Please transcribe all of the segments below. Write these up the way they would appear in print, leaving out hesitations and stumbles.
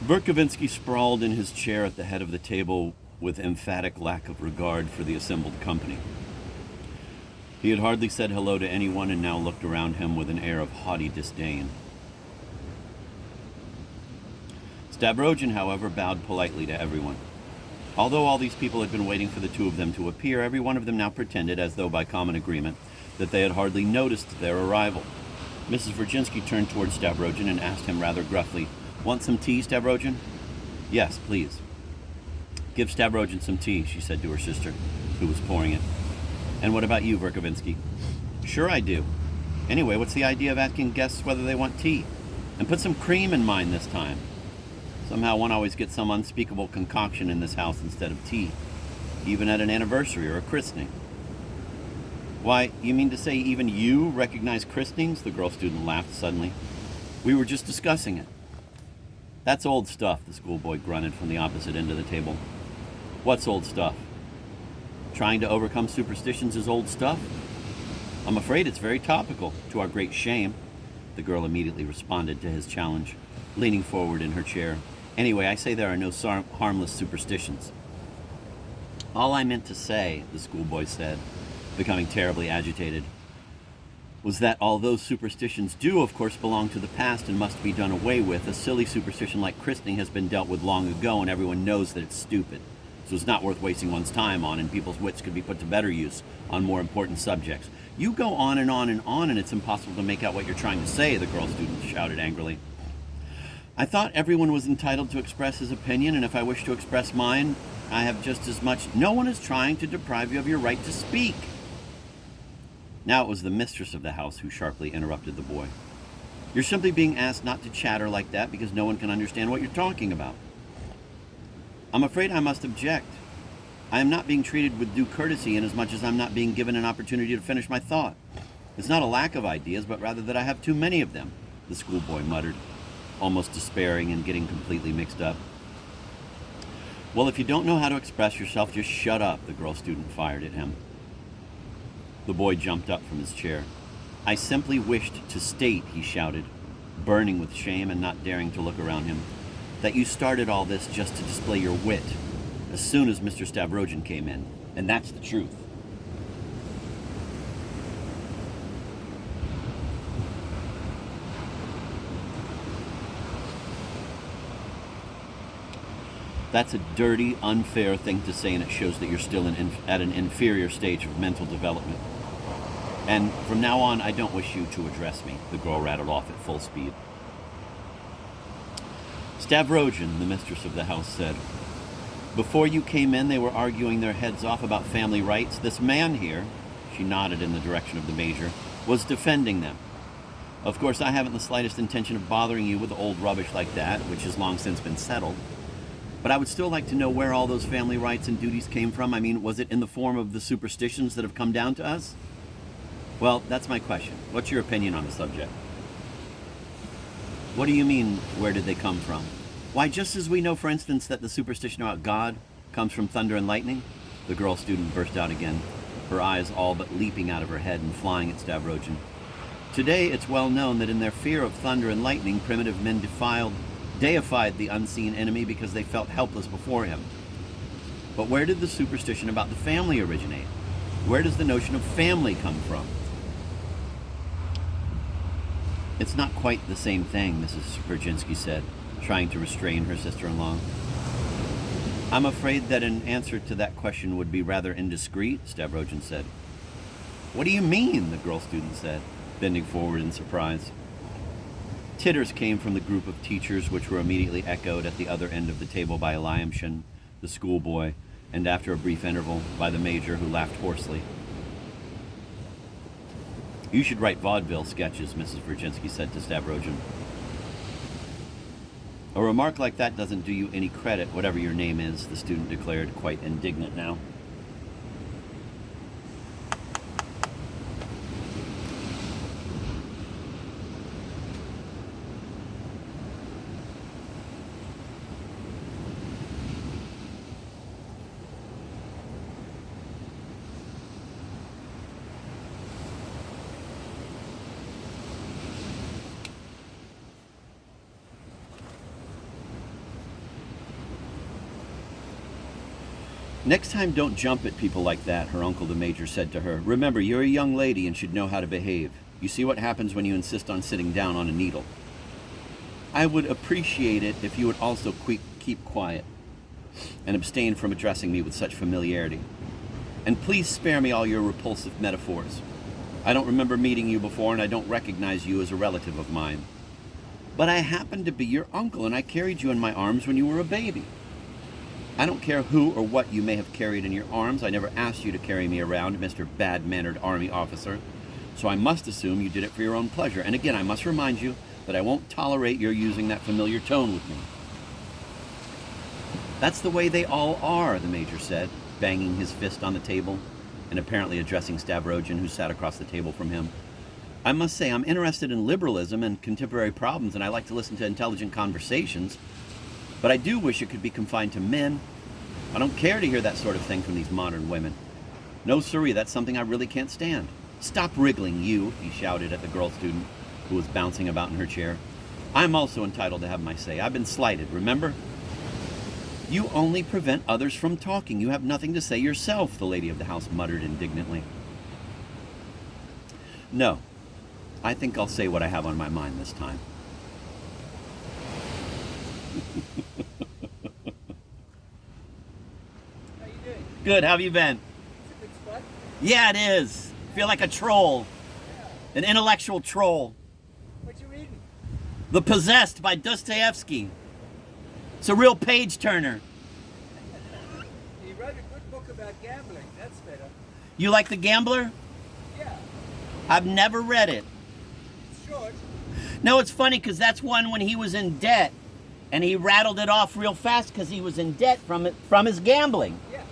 Verkovensky sprawled in his chair at the head of the table with emphatic lack of regard for the assembled company. He had hardly said hello to anyone and now looked around him with an air of haughty disdain. Stavrogin, however, bowed politely to everyone. Although all these people had been waiting for the two of them to appear, every one of them now pretended, as though by common agreement, that they had hardly noticed their arrival. Mrs. Virginsky turned toward Stavrogin and asked him rather gruffly, "Want some tea, Stavrogin?" "Yes, please." "Give Stavrogin some tea," she said to her sister, who was pouring it. "And what about you, Verkovensky?" "Sure I do. Anyway, what's the idea of asking guests whether they want tea? And put some cream in mine this time. Somehow one always gets some unspeakable concoction in this house instead of tea, even at an anniversary or a christening." "Why, you mean to say even you recognize christenings?" The girl student laughed suddenly. "We were just discussing it." "That's old stuff," the schoolboy grunted from the opposite end of the table. "What's old stuff?" "Trying to overcome superstitions is old stuff?" "I'm afraid it's very topical, to our great shame," the girl immediately responded to his challenge, leaning forward in her chair. "Anyway, I say there are no harmless superstitions." "All I meant to say," the schoolboy said, becoming terribly agitated, "was that although superstitions do, of course, belong to the past and must be done away with, a silly superstition like christening has been dealt with long ago, and everyone knows that it's stupid. So it's not worth wasting one's time on, and people's wits could be put to better use on more important subjects." "You go on and on and on, and it's impossible to make out what you're trying to say," the girl student shouted angrily. "I thought everyone was entitled to express his opinion, and if I wish to express mine, I have just as much—" "No one is trying to deprive you of your right to speak." Now it was the mistress of the house who sharply interrupted the boy. "You're simply being asked not to chatter like that because no one can understand what you're talking about." "I'm afraid I must object. I am not being treated with due courtesy inasmuch as I'm not being given an opportunity to finish my thought. It's not a lack of ideas, but rather that I have too many of them," the schoolboy muttered, almost despairing and getting completely mixed up. "Well, if you don't know how to express yourself, just shut up," the girl student fired at him. The boy jumped up from his chair. "I simply wished to state," he shouted, burning with shame and not daring to look around him, "that you started all this just to display your wit as soon as Mr. Stavrogin came in, and that's the truth." "That's a dirty, unfair thing to say, and it shows that you're still at an inferior stage of mental development. And from now on, I don't wish you to address me," the girl rattled off at full speed. "Stavrogin," the mistress of the house said, "before you came in, they were arguing their heads off about family rights. This man here," she nodded in the direction of the major, "was defending them. Of course, I haven't the slightest intention of bothering you with old rubbish like that, which has long since been settled. But I would still like to know where all those family rights and duties came from. I mean, was it in the form of the superstitions that have come down to us? Well, that's my question. What's your opinion on the subject?" "What do you mean, where did they come from?" "Why, just as we know, for instance, that the superstition about God comes from thunder and lightning," the girl student burst out again, her eyes all but leaping out of her head and flying at Stavrogin. "Today, it's well known that in their fear of thunder and lightning, primitive men deified the unseen enemy because they felt helpless before him. But where did the superstition about the family originate? Where does the notion of family come from?" "It's not quite the same thing," Mrs. Virginsky said, trying to restrain her sister-in-law. "I'm afraid that an answer to that question would be rather indiscreet," Stavrogin said. "What do you mean?" the girl student said, bending forward in surprise. Titters came from the group of teachers, which were immediately echoed at the other end of the table by Eliamshin, the schoolboy, and after a brief interval, by the major, who laughed hoarsely. "You should write vaudeville sketches," Mrs. Virginsky said to Stavrogin. "A remark like that doesn't do you any credit, whatever your name is," the student declared, quite indignant now. Next time, don't jump at people like that, her uncle the major said to her. Remember, you're a young lady and should know how to behave. You see what happens when you insist on sitting down on a needle. I would appreciate it if you would also keep quiet and abstain from addressing me with such familiarity. And please spare me all your repulsive metaphors. I don't remember meeting you before, and I don't recognize you as a relative of mine. But I happen to be your uncle, and I carried you in my arms when you were a baby. I don't care who or what you may have carried in your arms. I never asked you to carry me around, Mr. Bad-mannered army officer. So I must assume you did it for your own pleasure. And again, I must remind you that I won't tolerate your using that familiar tone with me. That's the way they all are, the major said, banging his fist on the table and apparently addressing Stavrogin, who sat across the table from him. I must say I'm interested in liberalism and contemporary problems, and I like to listen to intelligent conversations, but I do wish it could be confined to men. I don't care to hear that sort of thing from these modern women. No, sirree, that's something I really can't stand. Stop wriggling, you, he shouted at the girl student who was bouncing about in her chair. I'm also entitled to have my say. I've been slighted, remember? You only prevent others from talking. You have nothing to say yourself, the lady of the house muttered indignantly. No, I think I'll say what I have on my mind this time. How you doing? Good, how have you been? It's a good spot. Yeah, it is. I feel like a troll. An intellectual troll. What you reading? The Possessed by Dostoevsky. It's a real page-turner. You wrote a good book about gambling. That's better. You like The Gambler? Yeah. I've never read it. It's short. No, it's funny because that's one when he was in debt, and he rattled it off real fast because he was in debt from his gambling. Yeah.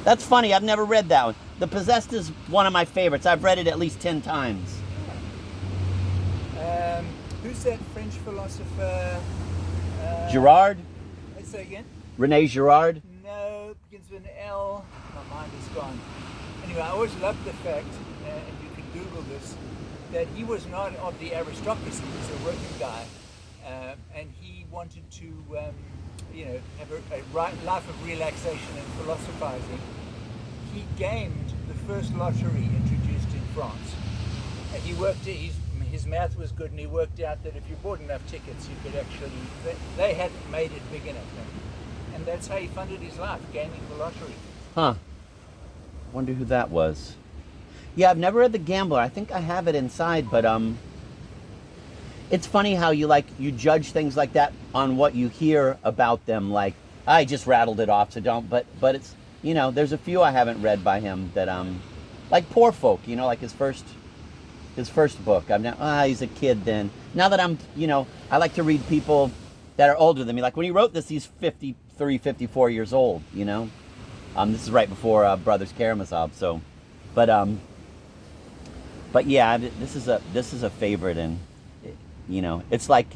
That's funny. I've never read that one. The Possessed is one of my favorites. I've read it at least 10 times. Who's that French philosopher? Girard? Let's say again. Rene Girard? No, begins with an L. My mind is gone. Anyway, I always loved the fact, and you can Google this, that he was not of the aristocracy. He was a working guy, and he wanted to, have a life of relaxation and philosophizing. He gamed the first lottery introduced in France. And he worked. His math was good, and he worked out that if you bought enough tickets, you could actually. They hadn't made it big enough, and that's how he funded his life, gaming the lottery. Huh. Wonder who that was. Yeah, I've never read The Gambler. I think I have it inside, but it's funny how you judge things like that on what you hear about them. Like, I just rattled it off, so don't. But it's there's a few I haven't read by him that like Poor Folk. Like his first book. He's a kid then. Now that I'm I like to read people that are older than me. Like when he wrote this, he's 53, 54 years old. This is right before Brothers Karamazov. So, but yeah, this is a favorite, and it's like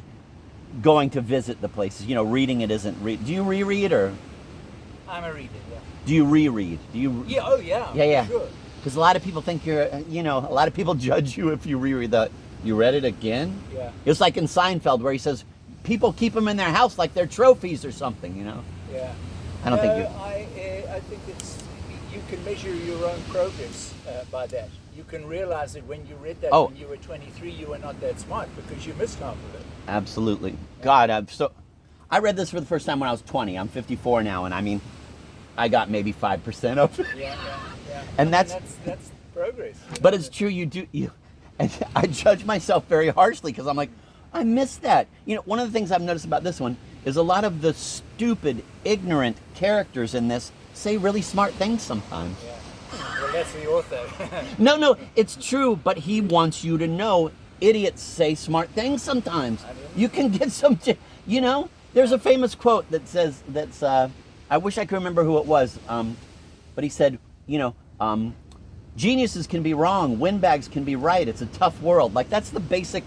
going to visit the places. Reading it isn't do you reread or? I'm a reader. Yeah. Do you reread? Do you? Yeah. Oh yeah. Yeah. Sure. Because a lot of people think you're, a lot of people judge you if you reread that. You read it again? Yeah. It's like in Seinfeld where he says people keep them in their house like they're trophies or something. Yeah. I don't think you. I think you can measure your own progress by that. You can realize that when you read that when you were 23, you were not that smart because you missed half of it. Absolutely. God, I read this for the first time when I was 20. I'm 54 now, and I mean, I got maybe 5% of it. Yeah. And that's progress. But it's true, and I judge myself very harshly because I'm like, I missed that. One of the things I've noticed about this one is a lot of the stupid, ignorant characters in this say really smart things sometimes. Yeah. Well, that's the author. No, it's true, but he wants you to know idiots say smart things sometimes. You can get some, there's a famous quote that says, I wish I could remember who it was, but he said, geniuses can be wrong, windbags can be right, it's a tough world. Like, that's the basic,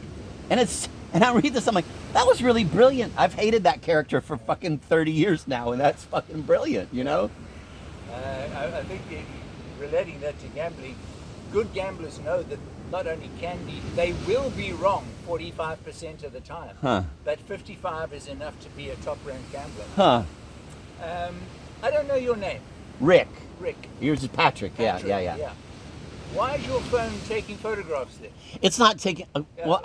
and I read this, I'm like, that was really brilliant. I've hated that character for fucking 30 years now, and that's fucking brilliant, I think relating that to gambling, good gamblers know that not only they will be wrong 45% of the time, but 55 is enough to be a top-ranked gambler. Huh. I don't know your name. Rick. Rick. Yours is Patrick. Patrick, Yeah. Why is your phone taking photographs there? It's not taking. Well,